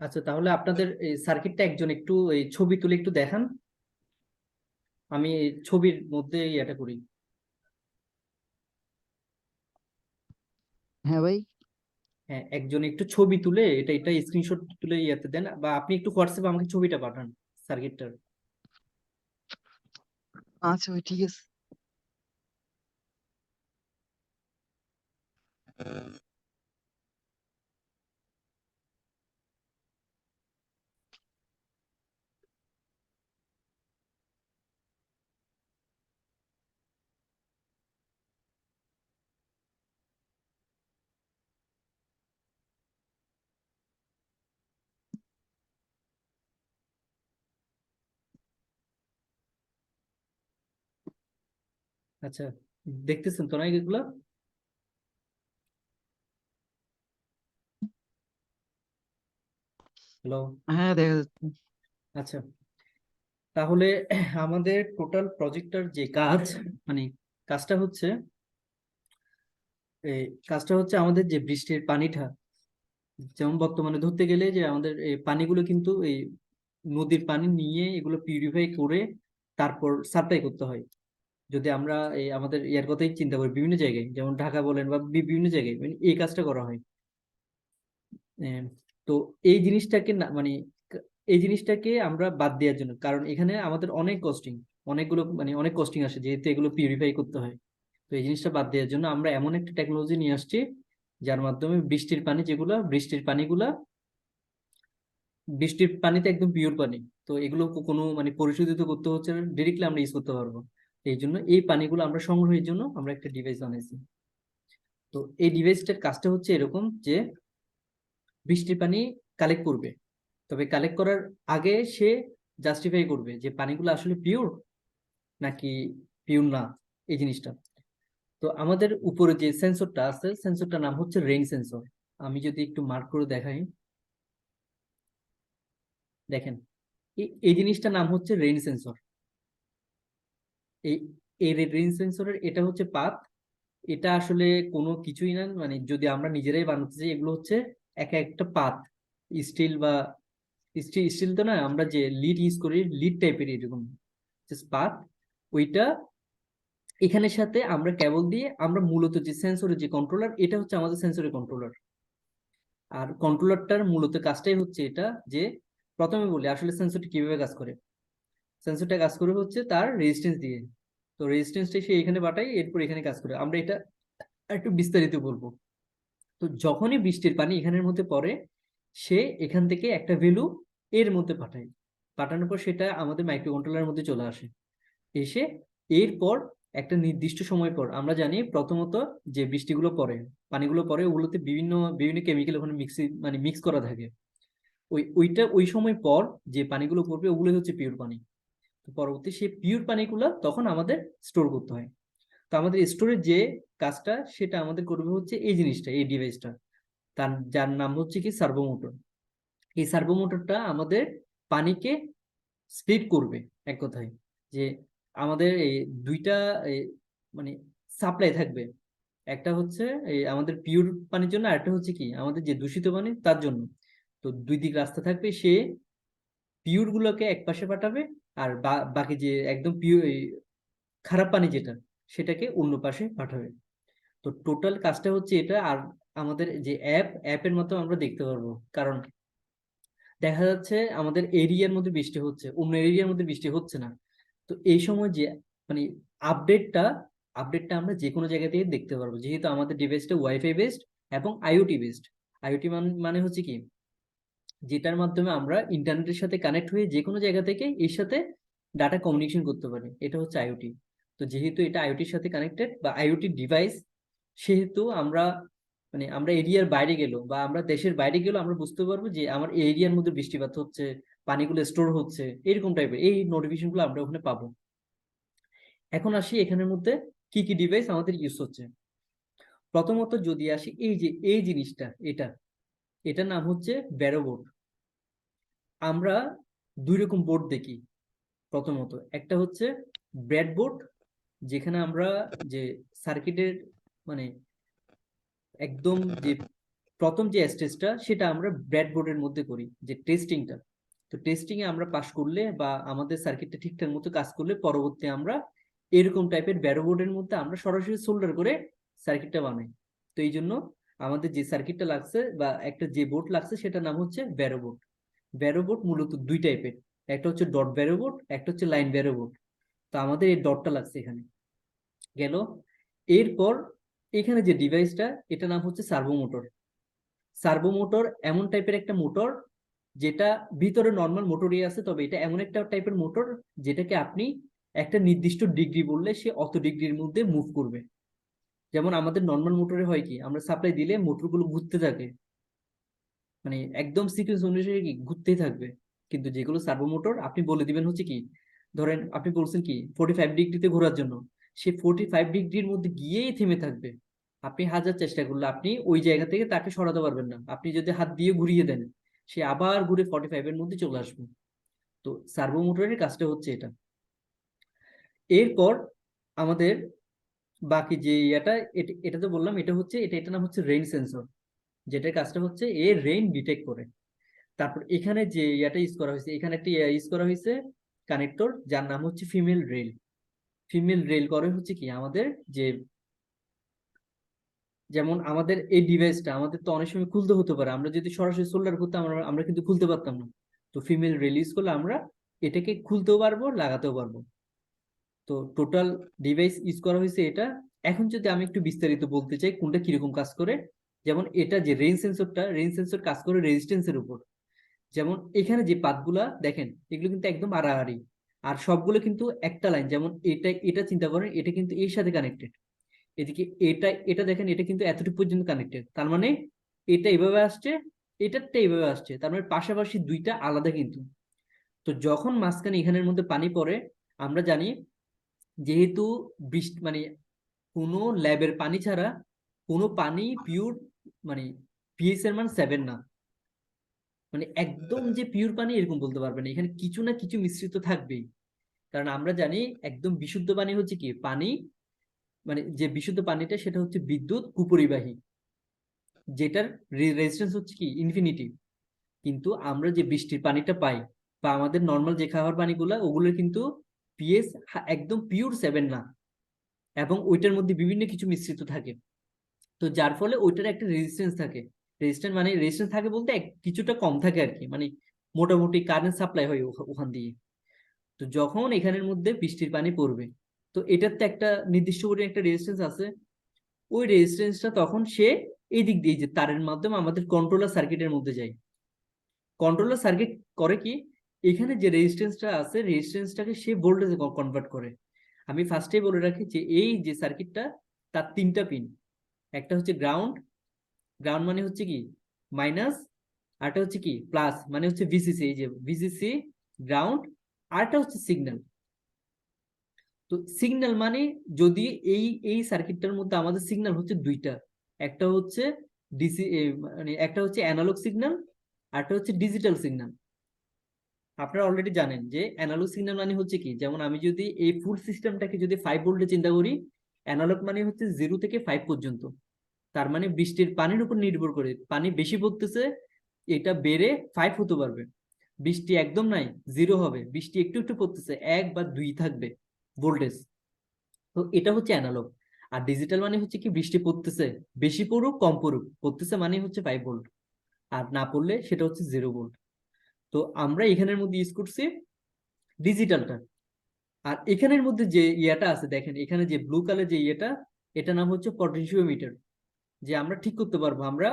আচ্ছা, তাহলে আপনাদের এই সার্কিটটা একজন একটু এই ছবি তুলে একটু দেখান। আমি এই ছবির মধ্যে এটা করি। হ্যাঁ ভাই। হ্যাঁ, একজন একটু ছবি তুলে এটা স্ক্রিনশট তুলে ইয়াতে দেন, বা আপনি একটু হোয়াটসঅ্যাপে আমাকে ছবিটা পাঠান সার্কিটটার। আচ্ছা ভাই, ঠিক আছে। আচ্ছা, দেখতেছেন তো না এগুলো? হ্যালো। হ্যাঁ, দেখা যাচ্ছে। আচ্ছা, তাহলে আমাদের টোটাল প্রজেক্টটার যে কাজ, মানে কাজটা হচ্ছে এই কাজটা হচ্ছে আমাদের যে বৃষ্টির পানিটা, যেমন বর্তমানে ধরতে গেলে যে আমাদের এই পানিগুলো কিন্তু এই নদীর পানি নিয়ে এগুলো পিউরিফাই করে তারপর সাপ্লাই করতে হয়। যদি আমরা এই আমাদের ইয়ার কথাই চিন্তা করি, বিভিন্ন জায়গায় যেমন ঢাকা বলেন বা বিভিন্ন জায়গায় মানে এই কাজটা করা হয়। আহ, তো এই জিনিসটাকে না মানে এই জিনিসটাকে আমরা বাদ দেওয়ার জন্য, কারণ এখানে আমাদের অনেক কস্টিং, অনেকগুলো মানে অনেক কস্টিং আসে যেহেতু এগুলো পিউরিফাই করতে হয়। তো এই জিনিসটা বাদ দেওয়ার জন্য আমরা এমন একটা টেকনোলজি নিয়ে আসছি যার মাধ্যমে বৃষ্টির পানিগুলা বৃষ্টির পানিতে একদম পিওর পানি। তো এগুলো কোনো মানে পরিশোধিত করতে হচ্ছে না, ডিরেক্টলি আমরা ইউজ করতে পারবো। এই জন্য এই পানিগুলো আমরা সংগ্রহের জন্য আমরা একটা ডিভাইস বানাইছি। তো এই ডিভাইসটার কাজটা হচ্ছে এরকম যে বৃষ্টির পানি কালেক্ট করবে, তবে কালেক্ট করার আগে সে জাস্টিফাই করবে যে পানিগুলো আসলে পিওর নাকি পিওর না, এই জিনিসটা। তো আমাদের উপরে যে সেন্সরটা আছে, সেন্সরটার নাম হচ্ছে রেইন সেন্সর। আমি যদি একটু মার্ক করে দেখাই, দেখেন এই জিনিসটার নাম হচ্ছে রেইন সেন্সর। এই এই রেইন সেন্সরের এটা হচ্ছে পাত। এটা আসলে কোনো কিছুই না, মানে যদি আমরা নিজেরাই বানাতে চাই, এগুলো হচ্ছে এক একটা পাত, স্টিল বা স্টিল স্টিল তো না, আমরা যে লিড ইউজ করি লিড টাইপের এরকম পাত, ওইটা এখানের সাথে আমরা কেবল দিয়ে আমরা মূলত যে সেন্সরের যে কন্ট্রোলার, এটা হচ্ছে আমাদের সেন্সরের কন্ট্রোলার। আর কন্ট্রোলারটার মূলত কাজটাই হচ্ছে এটা যে, প্রথমে বলি আসলে সেন্সরটি কিভাবে কাজ করে। সেন্সরটা কাজ করে হচ্ছে তার রেজিস্ট্যান্স দিয়ে। তো রেজিস্ট্যান্সটা সে এখানে পাঠাই, এরপর এখানে কাজ করে। আমরা এটা একটু বিস্তারিত বলবো। তো যখনই বৃষ্টির পানি এখানের মধ্যে পড়ে, সে এখান থেকে একটা ভ্যালু এর মধ্যে পাঠায়। পাঠানোর পর সেটা আমাদের মাইক্রো কন্ট্রোলারের মধ্যে চলে আসে। এসে এরপর একটা নির্দিষ্ট সময় পর, আমরা জানি প্রথমত যে বৃষ্টিগুলো পড়ে, পানিগুলো পড়ে, ওগুলোতে বিভিন্ন বিভিন্ন কেমিক্যাল ওখানে মানে মিক্স করা থাকে। ওই সময় পর যে পানিগুলো পড়বে ওগুলো হচ্ছে পিওর পানি। তো পরবর্তী সেই পিওর পানিগুলো তখন আমাদের স্টোর করতে হয়। তো আমাদের স্টোরের যে কাজটা সেটা আমাদের করবে হচ্ছে এই জিনিসটা, এই ডিভাইসটা, যার নাম হচ্ছে কি সার্ভো মোটর। এই সার্ভো মোটরটা আমাদের পানিকে স্প্লিট করবে, এক কথায় যে আমাদের এই দুইটা এই মানে সাপ্লাই থাকবে। একটা হচ্ছে এই আমাদের পিওর পানির জন্য, আর একটা হচ্ছে কি আমাদের যে দূষিত পানি তার জন্য। তো দুই দিক রাস্তা থাকবে, সে পিওর গুলোকে এক পাশে পাঠাবে, আর বাকি যে একদম পিওর খারাপ পানি যেটা, সেটাকে অন্য পাশে পাঠাবে। তো টোটাল কাজটা হচ্ছে এটা। আর আমাদের যে অ্যাপের মতো আমরা দেখতে পারবো, কারণ দেখা যাচ্ছে আমাদের এরিয়ার মধ্যে বৃষ্টি হচ্ছে, অন্য এরিয়ার মধ্যে বৃষ্টি হচ্ছে না। তো এই সময় যে মানে আপডেটটা আপডেটটা আমরা যে কোনো জায়গা থেকে দেখতে পারবো, যেহেতু আমাদের ডিভাইসটা ওয়াইফাই বেসড এবং আইওটি বেসড। আইওটি মানে হচ্ছে কি, যেটার মাধ্যমে আমরা ইন্টারনেটের সাথে কানেক্ট হয়ে যে কোনো জায়গা থেকে এর সাথে ডাটা কমিউনিকেশন করতে পারি, এটা হচ্ছে আইওটি। তো যেহেতু এটা আইওটির সাথে কানেক্টেড বা আইওটি ডিভাইস, সেহেতু আমরা মানে আমরা এরিয়ার বাইরে গেল বা আমরা দেশের বাইরে গেলেও আমরা বুঝতে পারবো যে আমার এই এরিয়ার মধ্যে বৃষ্টিপাত হচ্ছে, পানিগুলো স্টোর হচ্ছে, এরকম টাইপের এই নোটিফিকেশন গুলো আমরা ওখানে পাবো। এখন আসি এখানের মধ্যে কি কি ডিভাইস আমাদের ইউজ হচ্ছে। প্রথমত যদি আসি এই যে এই জিনিসটা, এটার নাম হচ্ছে ব্যারো বোর্ড। আমরা দুই রকম বোর্ড দেখি। প্রথমত একটা হচ্ছে ব্রেড বোর্ড, যেখানে আমরা যে সার্কিটের মানে একদম যে প্রথম যে স্টেজটা সেটা আমরা ব্রেডবোর্ডের মধ্যে করি, যে টেস্টিংটা। তো টেস্টিং এ আমরা পাস করলে বা আমাদের সার্কিটটা ঠিকঠাক মতো কাজ করলে পরবর্তী আমরা এরকম টাইপের ব্যারো বোর্ডের মধ্যে আমরা সরাসরি সোল্ডার করে সার্কিটটা বানাই। তো এই জন্য আমাদের যে সার্কিটটা লাগছে বা একটা যে বোর্ড লাগছে সেটার নাম হচ্ছে ব্যারো বোর্ড। ব্যারো বোর্ড মূলত দুই টাইপের, একটা হচ্ছে ডট ব্যারো বোর্ড, একটা হচ্ছে লাইন ব্যারো বোর্ড। তো আমাদের এই ডটটা লাগছে এখানে গেল। এরপর এখানে যে ডিভাইসটা, এটা নাম হচ্ছে সার্ভো মোটর। সার্ভো মোটর এমন টাইপের একটা মোটর যেটা ভিতরে নর্মাল মোটরই আছে, তবে এটা এমন একটা টাইপের মোটর যেটাকে আপনি একটা নির্দিষ্ট ডিগ্রি বললে সে অত ডিগ্রির মধ্যে মুভ করবে। যেমন আমাদের নর্মাল মোটরে হয় কি, আমরা সাপ্লাই দিলে মোটরগুলো ঘুরতে থাকে, মানে একদম সিকোয়েন্স অনুযায়ী কি ঘুরতেই থাকবে। কিন্তু যেগুলো সার্ভো মোটর আপনি বলে দিবেন হচ্ছে কি, ধরেন আপনি বলছেন কি 45 ডিগ্রিতে ঘোরার জন্য, সে 45 ডিগ্রির মধ্যে গিয়েই থেমে থাকবে। আপনি হাজার চেষ্টা করলে আপনি ওই জায়গা থেকে তাকে সরাতে পারবেন না। আপনি যদি হাত দিয়ে ঘুরিয়ে দেন, সে আবার ঘুরে 45-এর মধ্যে চলে আসবে। তো সার্ভো মোটরের কাজটা হচ্ছে এটা। এরপর আমাদের বাকি যে এটা এটা তো বললাম, এটা হচ্ছে এটা নাম হচ্ছে রেইন সেন্সর, যেটার কাজটা হচ্ছে রেইন ডিটেক্ট করে। তারপর এখানে যে ইয়াটা ইউজ করা হয়েছে, এখানে একটা ইউজ করা হয়েছে কানেক্টর, যার নাম হচ্ছে ফিমেল রেল। ফিমেল রেল করে হচ্ছে কি আমাদের যে, যেমন আমাদের এই ডিভাইসটা আমাদের তো অনেক সময় খুলতে হতে পারে, আমরা যদি সরাসরি সোল্ডার করতাম আমরা আমরা কিন্তু খুলতে পারতাম না। তো ফিমেল রেল ইউজ করলে আমরা এটাকে খুলতেও পারবো, লাগাতেও পারবো। তো টোটাল ডিভাইস ইউজ করা হয়েছে এটা। এখন যদি আমি একটু বিস্তারিত বলতে চাই কোনটা কিরকম কাজ করে, যেমন এটা যে রেঞ্জ সেন্সরটা, রেঞ্জ সেন্সর কাজ করে রেজিস্ট্যান্সের উপর। যেমন এখানে যে পাতগুলা দেখেন, এগুলো কিন্তু একদম আড়াআড়ি, আর সবগুলো কিন্তু একটা লাইন। যেমন এটা এটা চিন্তা করেন, এটা কিন্তু এর সাথে কানেক্টেড। এদিকে এটা এটা দেখেন, এটা কিন্তু এতটুকু পর্যন্ত কানেক্টেড, তার মানে এটা এইভাবে আসছে, এটারটা এইভাবে আসছে, তার মানে পাশাপাশি দুইটা আলাদা কিন্তু। তো যখন মাঝখানে এখানের মধ্যে পানি পড়ে, আমরা জানি যেহেতু বৃষ্টি মানে কোনো ল্যাবের পানি ছাড়া কোনো পানি পিওর, মানে পিএইচ এর মান 7 না, মানে একদম যে পিওর পানি এরকম বলতে পারবে না, এখানে কিছু না কিছু মিশ্রিত থাকবেই। কারণ আমরা জানি একদম বিশুদ্ধ পানি হচ্ছে কি পানি, মানে যে বিশুদ্ধ পানিটা সেটা হচ্ছে বিদ্যুৎ কুপরিবাহী, যেটার রেজিস্ট্যান্স হচ্ছে কি ইনফিনিটি। কিন্তু আমরা যে বৃষ্টির পানিটা পাই বা আমাদের নর্মাল যে খাবার পানিগুলো, ওগুলোর কিন্তু পিএইচ একদম পিওর 7 না, এবং ওইটার মধ্যে বিভিন্ন কিছু মিশ্রিত থাকে। তো যার ফলে ওইটার একটা রেজিস্ট্যান্স থাকে। রেজিস্ট্যান্স থাকে বলতে কিছুটা কম থাকে আর কি, মানে মোটামুটি কারেন্ট সাপ্লাই হয় ওখান দিয়ে। তো যখন এখানের মধ্যে বৃষ্টির পানি পড়বে, তো এটার তো একটা নির্দিষ্ট করে একটা রেজিস্ট্যান্স আছে। ওই রেজিস্ট্যান্সটা তখন সে এই দিক দিয়ে যে তারের মাধ্যমে আমাদের কন্ট্রোলার সার্কিটের মধ্যে যায়। কন্ট্রোলার সার্কিট করে কি, এখানে যে রেজিস্ট্যান্সটা আছে রেজিস্ট্যান্সটাকে সে ভোল্টেজে কনভার্ট করে। আমি ফার্স্টেই বলে রাখি যে এই যে সার্কিটটা, তার তিনটা পিন। একটা হচ্ছে গ্রাউন্ড, গ্রাউন্ড মানে হচ্ছে কি মাইনাস, আরটা হচ্ছে কি প্লাস মানে হচ্ছে ভিসিসি, এই যে ভিসিসি গ্রাউন্ড, আরটা হচ্ছে সিগন্যাল। তো সিগন্যাল মানে যদি এই এই সার্কিটটার মধ্যে আমাদের সিগন্যাল হচ্ছে দুইটা, একটা হচ্ছে ডিসি, মানে একটা হচ্ছে অ্যানালগ সিগন্যাল, আরটা হচ্ছে ডিজিটাল সিগন্যাল। আপনারা অলরেডি জানেন যে অ্যানালগ সিগন্যাল মানে হচ্ছে কি, যেমন আমি যদি এই ফুল সিস্টেমটাকে যদি 5 ভোল্টে চিন্তা করি, অ্যানালগ মানে হচ্ছে 0 থেকে 5 পর্যন্ত। তার মানে বৃষ্টির পানির উপর নির্ভর করে, পানি বেশি পড়তেছে এটা বেড়ে 5 হতে পারবে, বৃষ্টি একদম নাই 0 হবে, বৃষ্টি একটু একটু পড়তেছে 1 বা 2 থাকবে ভোল্টেজ। তো এটা হচ্ছে অ্যানালগ। আর ডিজিটাল মানে হচ্ছে কি, বৃষ্টি পড়তেছে, বেশি পড়ুক কম পড়ুক, পড়তেছে মানে হচ্ছে 5 ভোল্ট, আর না পড়লে সেটা হচ্ছে 0 ভোল্ট। তো আমরা এখানের মধ্যে ইউজ করছি ডিজিটালটা। আর এখানের মধ্যে যে ইয়েটা আছে দেখেন, এখানে যে ব্লু কালার যে ইয়েটা, এটা নাম হচ্ছে পটেনশিওমিটার। যে আমরা ঠিক করতে পারবো আমরা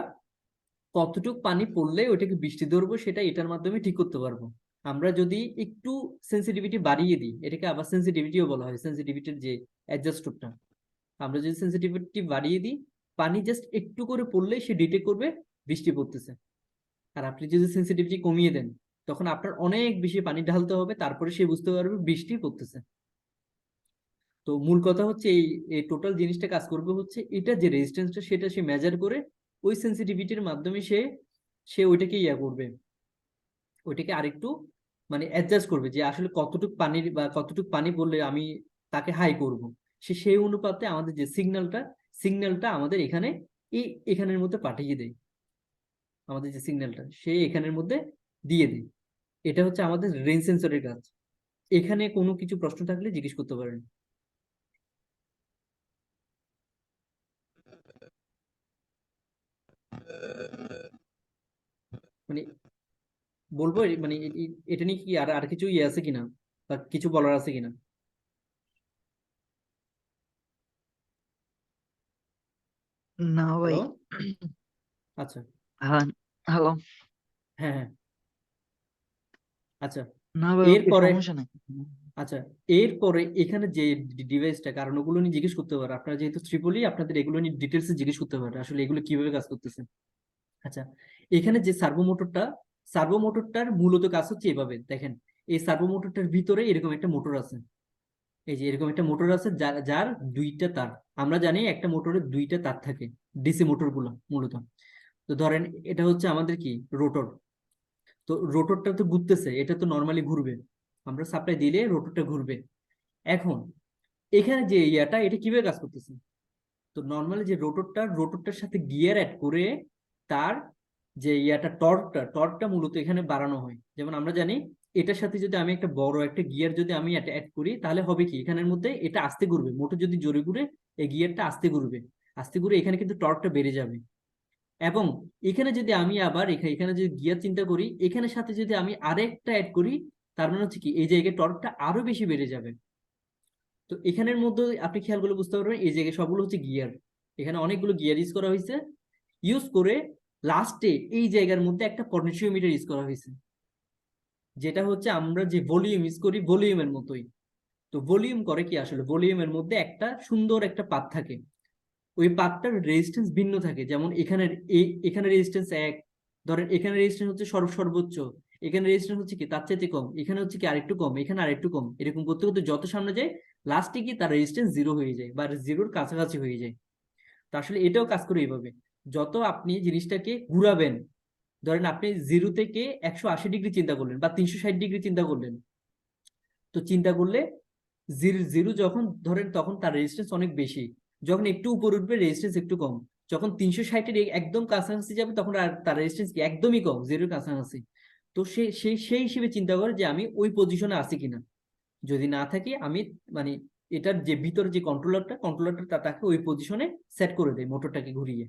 কতটুকু পানি পড়লে ওইটাকে বৃষ্টি ধরবো, সেটা এটার মাধ্যমে ঠিক করতে পারবো। আমরা যদি একটু সেন্সিটিভিটি বাড়িয়ে দিই, এটাকে আবার সেন্সিটিভিটিও বলা হয়, সেন্সিটিভিটির যে অ্যাডজাস্টরটা, আমরা যদি সেন্সিটিভিটি বাড়িয়ে দিই, পানি জাস্ট একটু করে পড়লেই সে ডিটেক্ট করবে বৃষ্টি পড়তেছে। আর আপনি যদি সেন্সিটিভিটি কমিয়ে দেন, তখন আপনার অনেক বেশি পানি ঢালতে হবে, তারপরে সে বুঝতে পারবে বৃষ্টি পড়তেছে। তো মূল কথা হচ্ছে এই এই টোটাল জিনিসটা কাজ করবে হচ্ছে এটা যে রেজিস্ট্যান্সটা সেটা সে মেজার করে ওই সেন্সিটিভিটির মাধ্যমে সে সে ওইটাকে ইয়া করবে, ওইটাকে আরেকটু মানে অ্যাডজাস্ট করবে যে আসলে কতটুক পানির বা কতটুক পানি বললে আমি তাকে হাই করব। সে সেই অনুপাতে আমাদের যে সিগন্যালটা আমাদের এখানে এই এখানের মধ্যে পাঠিয়ে দেয়। আমাদের যে সিগন্যালটা সে এখানের মধ্যে দিয়ে দেয়। এটা হচ্ছে আমাদের রেঞ্জ সেন্সরের কাজ। এখানে কোনো কিছু প্রশ্ন থাকলে জিজ্ঞেস করতে পারেন। মানে বলবো মানে এটা নিয়ে কি আর আর কিছু ইয়ে আছে কিনা বা কিছু বলার আছে কিনা? না ভাই। হ্যালো। আচ্ছা। হ্যাঁ, হ্যালো। হ্যাঁ হ্যাঁ। আচ্ছা। না ভাই, ওকে, এরপরে সমস্যা নাই। আচ্ছা, এরপরে এখানে যে ডিভাইসটা, কারণ ওগুলো নিয়ে জিজ্ঞেস করতে পারে, আপনারা যেহেতু ত্রিপলি আপনাদের এগুলো নিয়ে ডিটেলসে জিজ্ঞেস করতে পারে আসলে এগুলো কিভাবে কাজ করতেছে। আচ্ছা, এখানে যে সার্ভো মোটরটার মূলত কাজ হচ্ছে এভাবে দেখেন। এই সার্ভো মোটরটার ভিতরে এরকম একটা মোটর আছে। এই যে এরকম একটা মোটর আছে যার যার দুইটা তার। আমরা জানি একটা মোটরে দুইটা তার থাকে, ডিসি মোটর গুলো মূলত। তো ধরেন এটা হচ্ছে আমাদের কি রোটর। তো রোটরটা তো ঘুরতেছে, এটা তো নর্মালি ঘুরবে, আমরা সাপ্লাই দিলে রোটরটা ঘুরবে। এখন এখানে যে ইয়াটা এটা কিভাবে কাজ করতেছে, তো নর্মালি যে রোটরটার সাথে গিয়ার অ্যাড করে তার যে ইয়াটা টর্কটা মূলত এখানে বাড়ানো হয়। যেমন আমরা জানি এটার সাথে যদি আমি একটা বড় একটা গিয়ার যদি আমি এটা অ্যাড করি তাহলে হবে কি এখানের মধ্যে এটা আস্তে ঘুরবে, মোটর যদি জোরে ঘুরে এই গিয়ারটা আস্তে ঘুরবে। আস্তে ঘুরে এখানে কিন্তু টর্কটা বেড়ে যাবে। এবং এখানে যদি আমি আবার এখানে যদি গিয়ার চিন্তা করি, এখানে সাথে যদি আমি আরেকটা অ্যাড করি, তার মানে হচ্ছে কি এই জায়গায় টর্কটা আরো বেশি বেড়ে যাবে। তো এখানের মধ্যে আপনি খেয়াল করলে বুঝতে পারবেন এই জায়গায় সবগুলো হচ্ছে গিয়ার। এখানে অনেকগুলো গিয়ার ইউজ করা হয়েছে। ইউজ করে লাস্টে এই জায়গার মধ্যে একটা পটেনশিওমিটার ইউজ করা হয়েছে, যেটা হচ্ছে আমরা যে ভলিউম ইউজ করি ভলিউমের মতোই। তো ভলিউম করে কি আসলে, ভলিউমের মধ্যে একটা সুন্দর একটা পাত থাকে। ওই পাতটার রেজিস্ট্যান্স ভিন্ন থাকে। যেমন এখানে রেজিস্ট্যান্স এক, ধরেন এখানে রেজিস্ট্যান্স হচ্ছে সর্বোচ্চ, এখানে রেজিস্ট্যান্স হচ্ছে কি তার চাইতে কম, এখানে হচ্ছে কি আরেকটু কম, এখানে আরেকটু কম, এরকম করতে করতে যত সামনে যায় লাস্টে কি তার রেজিস্ট্যান্স জিরো হয়ে যায় বা জিরোর কাছাকাছি হয়ে যায়। তো আসলে এটাও কাজ করে এইভাবে। যত আপনি জিনিসটাকে ঘুরাবেন, ধরেন আপনি 0 থেকে 180 ডিগ্রি চিন্তা করলেন বা 360 ডিগ্রি চিন্তা করলেন, তো চিন্তা করলে জিরো জিরো যখন ধরেন তখন তার রেজিস্ট্যান্স অনেক বেশি, যখন একটু উপর উঠবে রেজিস্ট্যান্স একটু কম, যখন 360-এর একদম কাছাকাছি যাবে তখন আর তার রেজিস্ট্যান্স কি একদমই কম, জিরোর কাছাকাছি। তো সেই হিসেবে চিন্তা করে যে আমি ওই পজিশনে আছি কিনা। যদি না থাকি আমি মানে এটার যে ভিতরে যে কন্ট্রোলারটা তাকে ওই পজিশনে সেট করে দেয় মোটরটাকে ঘুরিয়ে।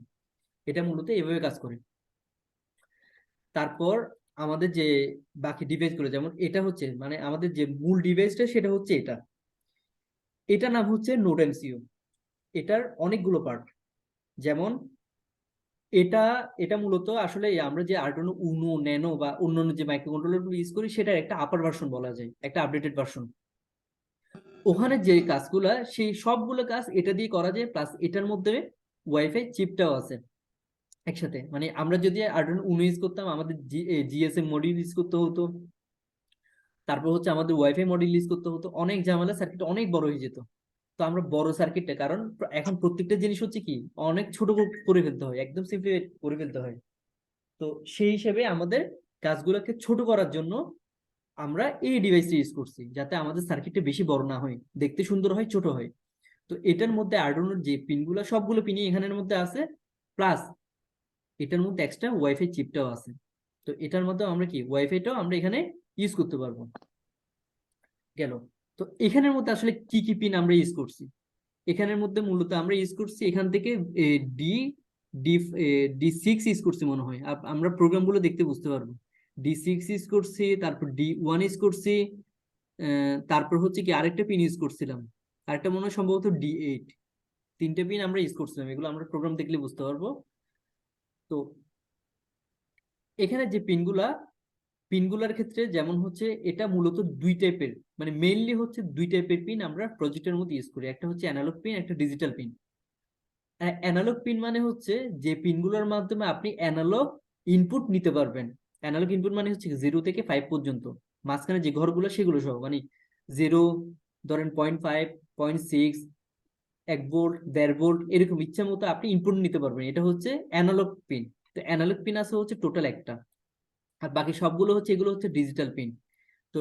এটা মূলত এভাবে কাজ করে। তারপর আমাদের যে বাকি ডিভাইসগুলো, যেমন এটা হচ্ছে মানে আমাদের যে মূল ডিভাইসটা সেটা হচ্ছে এটা। এটা নাম হচ্ছে নোড এমসিইউ। এটার অনেকগুলো পার্ট। যেমন এটা এটা মূলত আসলে আমরা যে আর্ডুইনো উনো ন্যানো বা অন্যান্য যে মাইক্রো কন্ট্রোলার গুলো ইউজ করি সেটার একটা আপার ভার্সন বলা যায়, একটা আপডেটেড ভার্সন। ওখানে যে কাজগুলা সেই সবগুলো কাজ এটা দিয়ে করা যায়, প্লাস এটার মধ্যে ওয়াইফাই চিপটাও আছে একসাথে। মানে আমরা যদি আর্ডুইনো উনো ইউজ করতাম আমাদের জিএসএম মডিউল ইউজ করতে হতো, তারপর হচ্ছে আমাদের ওয়াইফাই মডিউল ইউজ করতে হতো, অনেক ঝামেলা, সার্কিট অনেক বড় হয়ে যেত। তো আমরা বড় সার্কিটটা, কারণ এখন প্রত্যেকটা জিনিস হচ্ছে কি অনেক ছোট করে ফেলতে হয়, একদম সিম্পলিফাইড করে ফেলতে হয়। তো সেই হিসেবে আমাদের কাজগুলোকে ছোট করার জন্য আমরা এই ডিভাইসটা ইউজ করছি, যাতে আমাদের সার্কিটটা বেশি বড় না হয়, দেখতে সুন্দর হয়, ছোট হয়। তো এটার মধ্যে আর্ডুইনোর যে পিনগুলো সবগুলো পিনই এখানের মধ্যে আছে, প্লাস এটার মধ্যে এক্সট্রা ওয়াইফাই চিপটাও আছে। তো এটার মধ্যে আমরা কি ওয়াইফাইটাও আমরা এখানে ইউজ করতে পারবো। গেল। তো এখানের মধ্যে আসলে কি কি পিন আমরা ইউজ করছি, এখানের মধ্যে মূলত আমরা ইউজ করছি এখান থেকে ডি ডি ডি6 ইউজ করছি মনে হয়। আমরা প্রোগ্রামগুলো দেখতে বুঝতে পারবো। ডি6 ইউজ করছি, তারপর ডি1 ইউজ করছি, তারপর হচ্ছে কি আরেকটা পিন ইউজ করছিলাম, আরেকটা মনে হয় সম্ভবত ডি8। তিনটে পিন আমরা ইউজ করছিলাম, এগুলো আমরা প্রোগ্রাম দেখলে বুঝতে পারবো। তো এখানে যে পিনগুলার ক্ষেত্রে যেমন হচ্ছে এটা মূলত দুই টাইপের, মানে মেইনলি হচ্ছে দুই টাইপের পিন আমরা প্রজেক্টের মধ্যে ইউজ করি, একটা হচ্ছে অ্যানালগ পিন, একটা ডিজিটাল পিন। অ্যানালগ পিন মানে হচ্ছে যে পিনগুলোর মাধ্যমে আপনি অ্যানালগ ইনপুট নিতে পারবেন। অ্যানালগ ইনপুট মানে হচ্ছে 0 থেকে 5 পর্যন্ত, মাঝখানে যে ঘরগুলো সেগুলো সহ, মানে 0, ধরেন 0.5, 0.6, 1 ভোল্ট, 1.5 ভোল্ট, এরকম ইচ্ছা মতো আপনি ইনপুট নিতে পারবেন। এটা হচ্ছে অ্যানালগ পিন। তো অ্যানালগ পিন আছে হচ্ছে টোটাল একটা, আর বাকি সবগুলো হচ্ছে এগুলো হচ্ছে ডিজিটাল পিন। তো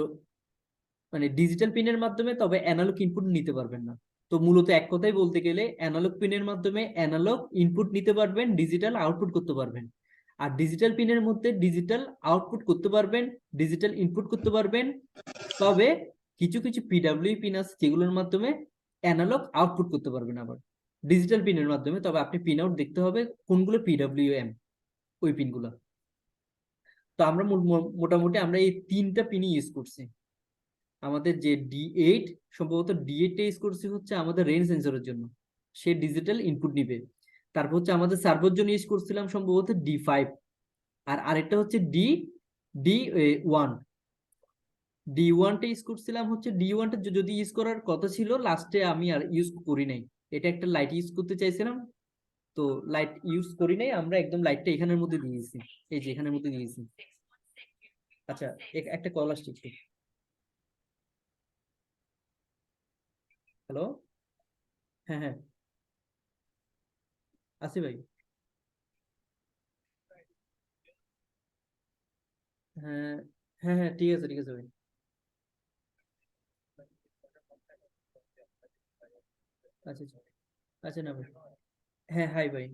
মানে ডিজিটাল পিনের মাধ্যমে তবে অ্যানালগ ইনপুট নিতে পারবেন না। তো মূলত এক কথায় বলতে গেলে অ্যানালগ পিনের মাধ্যমে অ্যানালগ ইনপুট নিতে পারবেন, ডিজিটাল আউটপুট করতে পারবেন। আর ডিজিটাল পিনের মধ্যে ডিজিটাল আউটপুট করতে পারবেন, ডিজিটাল ইনপুট করতে পারবেন, তবে কিছু কিছু পিডাব্লিউ পিন আছে যেগুলোর মাধ্যমে অ্যানালগ আউটপুট করতে পারবেন আবার ডিজিটাল পিনের মাধ্যমে। তবে আপনি পিন আউট দেখতে হবে কোনগুলো পিডাব্লিউএম, ওই পিনগুলো। তো আমরা মোটামুটি আমরা এই তিনটা পিনই ইউজ করছি। আমাদের যে D8, সম্ভবত D8 টা ইউজ করছি হচ্ছে আমাদের রেঞ্জ সেন্সরের জন্য, সে ডিজিটাল ইনপুট নিবে। তারপর হচ্ছে আমাদের সার্ভোর জন্য ইউজ করছিলাম সম্ভবত D5, আর আরেকটা হচ্ছে D1। D1টা ইউজ করছিলাম হচ্ছে D1টা যদি ইউজ করার কথা ছিল, লাস্টে আমি আর ইউজ করি নাই। এটা একটা লাইট ইউজ করতে চাইছিলাম, তো লাইট ইউজ করি নাই, আমরা একদম লাইটটা এখানের মধ্যে দিয়েছি, এই যে এখানের মধ্যে দিয়েছি। আচ্ছা, একটা কল আসছে একটু। হ্যালো। হ্যাঁ হ্যাঁ, আসি ভাই। হ্যাঁ হ্যাঁ হ্যাঁ, ঠিক আছে ঠিক আছে ভাই। আচ্ছা আচ্ছা। আচ্ছা না ভাই। হ্যাঁ, হাই ভাই।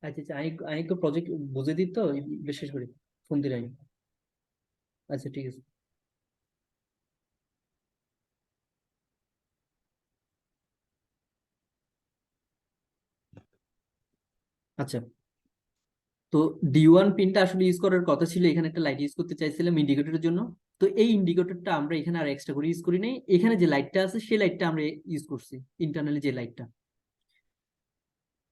আচ্ছা আচ্ছা, আমি আমি একটু প্রজেক্ট বুঝে দিই তো, বিশেষ করে ফোন দিই আমি। আচ্ছা ঠিক আছে। আচ্ছা, তো D1 পিনটা আসলে ইউজ করার কথা ছিল, এখানে একটা লাইট ইউজ করতে চাইছিলাম ইন্ডিকেটরের জন্য। তো এই ইন্ডিকেটরটা আমরা এখানে আর এক্সট্রা করে ইউজ করি নাই, এখানে যে লাইটটা আছে সেই লাইটটা আমরা ইউজ করছি, ইন্টারনালি যে লাইটটা।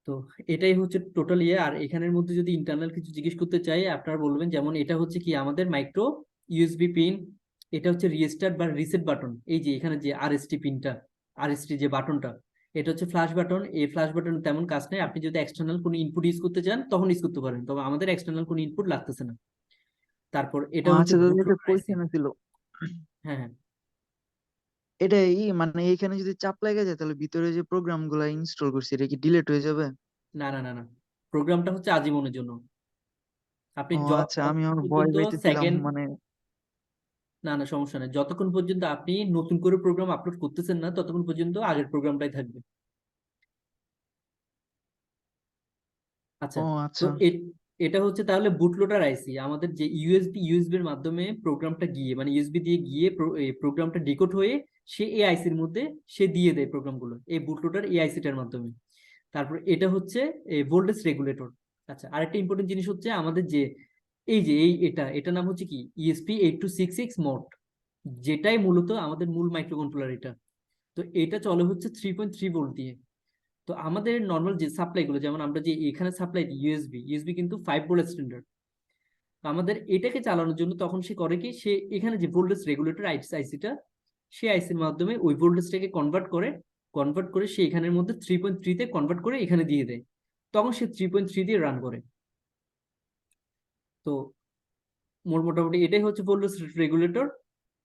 তো এটাই হচ্ছে টোটাল ইয়ে। আর এখানের মধ্যে যদি ইন্টারনাল কিছু জিজ্ঞেস করতে চাই আপনারা বলবেন, যেমন এটা হচ্ছে কি আমাদের মাইক্রো ইউএসবি পিন, এটা হচ্ছে রিস্টার্ট বা রিসেট বাটন, এই যে এখানে যে আরএসটি পিনটা, আরএসটি যে বাটনটা, এটা হচ্ছে ফ্ল্যাশ বাটন। এই ফ্ল্যাশ বাটন তেমন কাজ নেই, আপনি যদি এক্সটার্নাল কোনো ইনপুট ইউজ করতে চান তখন ইউজ করতে পারেন, তবে আমাদের এক্সটার্নাল কোনো ইনপুট লাগতেছে না। তারপর এটা হচ্ছে আচ্ছা দাদা, বুট একটা লোডার আইসি। কোয়েশ্চেন ছিল। হ্যাঁ হ্যাঁ। এটা মানে এখানে যদি চাপ লেগে যায় তাহলে ভিতরে যে প্রোগ্রাম গুলা ইনস্টল করছি এটা কি ডিলিট হয়ে যাবে? না না না না, প্রোগ্রামটা হচ্ছে আজীবনের জন্য। আপনি ও আচ্ছা, আমি যতক্ষণ আমার ভয় পর্যন্ত পাইতেছিলাম সেকেন্ড, মানে। না না সমস্যা নেই, যতক্ষণ পর্যন্ত আপনি নতুন করে প্রোগ্রাম আপলোড করতেছেন না ততক্ষণ পর্যন্ত আগের প্রোগ্রামটাই থাকবে। আচ্ছা, ও তো আচ্ছা। এটা হচ্ছে তাহলে বুটলোডার আইসি, আমাদের যে ইউএসবির মাধ্যমে প্রোগ্রামটা গিয়ে, মানে ইউএসবি দিয়ে গিয়ে প্রোগ্রামটা ডিকোড হয়ে সে এই আইসির মধ্যে সে দিয়ে দেয় প্রোগ্রামগুলো এই বুটলোডার এই আইসিটার মাধ্যমে। তারপর এটা হচ্ছে ভোল্টেজ রেগুলেটর। আচ্ছা, আরেকটা ইম্পর্টেন্ট জিনিস হচ্ছে আমাদের যে এই যে এটা নাম হচ্ছে কি ESP8266 মোড, যেটাই মূলত আমাদের মূল মাইক্রো কন্ট্রোলার এটা। তো এটা চলে হচ্ছে 3.3 ভোল্ট দিয়ে। তো আমাদের নর্মাল যে সাপ্লাই গুলো, যেমন আমরা যে এখানে সাপ্লাই দিই ইউএসবি কিন্তু 5 ভোল্ট স্ট্যান্ডার্ড। আমাদের এটাকে চালানোর জন্য তখন সে করে কি, সে এখানে যে ভোল্টেজ রেগুলেটর আইসিটা, সেই আইসির মাধ্যমে ওই ভোল্টেজটাকে কনভার্ট করে সে এখানের মধ্যে 3.3 তে কনভার্ট করে এখানে দিয়ে দেয়, তখন সে 3.3 দিয়ে রান করে। তো মোটামুটি এটাই হচ্ছে ভোল্টেজ রেগুলেটর।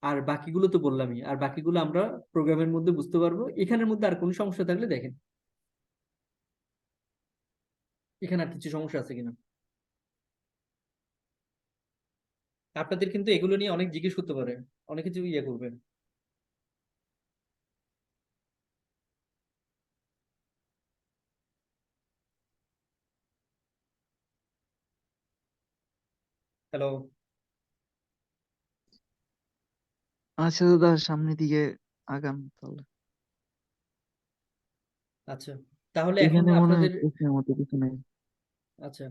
আর বাকিগুলো তো বললামই, আর বাকিগুলো আমরা প্রোগ্রামের মধ্যে বুঝতে পারবো। এখানের মধ্যে আর কোনো সমস্যা থাকলে দেখেন, এখানে আর কিছু সমস্যা আছে কিনা। আপনাদের কিন্তু এগুলো নিয়ে অনেক জিজ্ঞেস করতে পারে, অনেক কিছু ইয়ে করবে। হ্যালো। আচ্ছা দাদা, সামনের দিকে আগাম তাহলে। আচ্ছা, তাহলে এখন এখানে মনে হয় আপনাদের, প্রশ্নের মতো কিছু নেই। আচ্ছা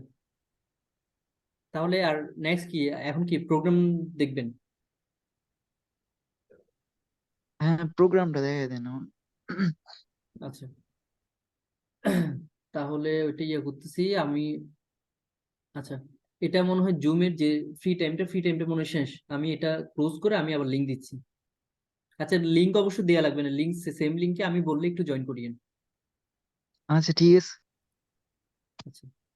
তাহলে আর নেক্সট কি, এখন কি প্রোগ্রাম দেখবেন? হ্যাঁ, প্রোগ্রামটা দেখাই দেন এখন। আচ্ছা, তাহলে ওইটা ইয়ে করতেছি আমি। আচ্ছা, এটা মনে হয় জুমের যে ফ্রি টাইমটা মনে হয় শেষ, আমি এটা ক্লোজ করে আমি আবার লিঙ্ক দিচ্ছি। আচ্ছা, লিঙ্ক অবশ্য দেয়া লাগবে না, লিঙ্ক সেম লিঙ্কে আমি বললে একটু জয়েন করিয়েন। আচ্ছা ঠিক আছে। আচ্ছা।